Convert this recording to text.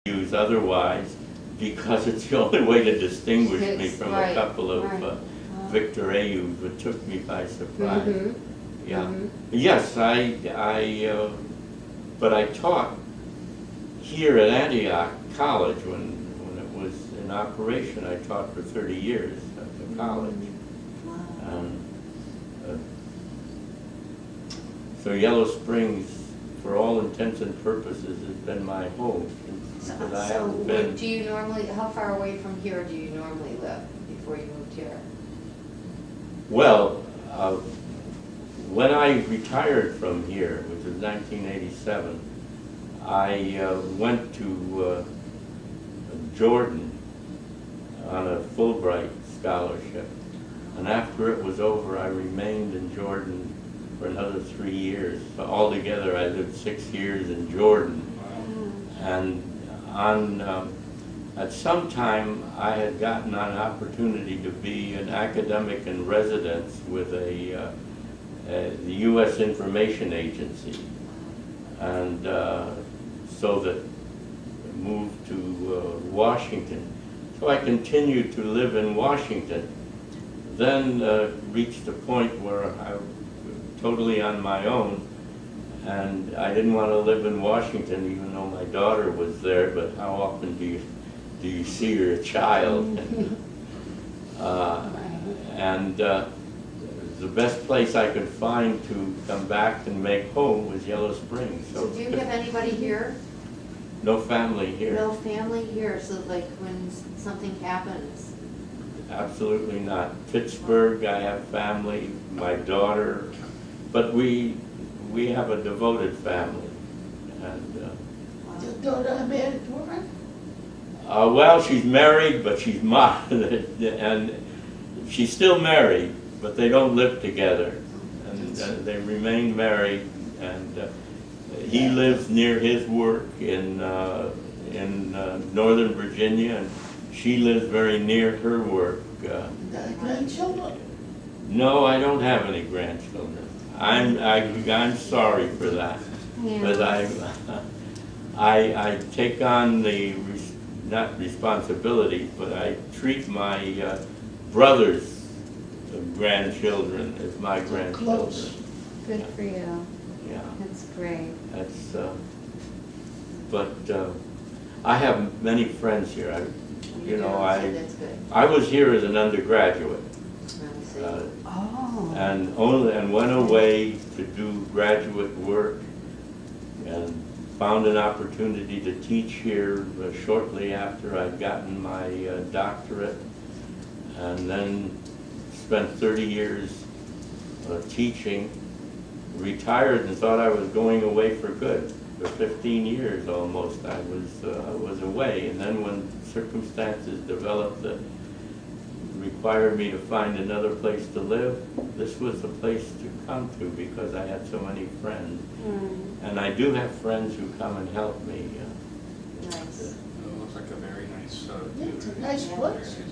use otherwise, because it's the only way to distinguish me Yes, from a right, couple of right. Victor Ayubs, which took me by surprise. Mhm, Yeah. mhm. Yes, but I taught here at Antioch College when it was in operation. I taught for 30 years at the college. Wow. Uh, so Yellow Springs, for all intents and purposes, has been my home. Because I So haven't been. do you normally, how far away from here do you normally live before you moved here? Well, when I retired from here, which was 1987, I went to Jordan on a Fulbright scholarship. And after it was over, I remained in Jordan for another 3 years. So altogether, I lived 6 years in Jordan. And at some time, I had gotten an opportunity to be an academic in residence with the U.S. Information Agency, and so that I moved to Washington. So I continued to live in Washington, then reached a point where I was totally on my own, and I didn't want to live in Washington, even though my daughter was there. But how often do you see your child? And the best place I could find to come back and make home was Yellow Springs. So do you have anybody here? No family here. No family here, so like when something happens? Absolutely not. Pittsburgh, I have family, my daughter, but we have a devoted family. And Your daughter a married woman? well, she's married, but she's and she's still married, but they don't live together, and they remain married. And he lives near his work in Northern Virginia, and she lives very near her work. Got grandchildren? No, I don't have any grandchildren. I'm sorry for that, but I take on the not responsibility, but I treat my brother's grandchildren as my grandchildren. Close. Good for you. Yeah, That's great. that's. But I have many friends here. You do, so that's good. I was here as an undergraduate. Oh. And went away to do graduate work, and found an opportunity to teach here shortly after I'd gotten my doctorate, and then spent 30 years teaching, retired, and thought I was going away for good. For 15 years almost I was away, and then when circumstances developed that required me to find another place to live, this was the place to come to because I had so many friends. And I do have friends who come and help me. Nice. It looks like a very nice Yeah, it's a nice place. area.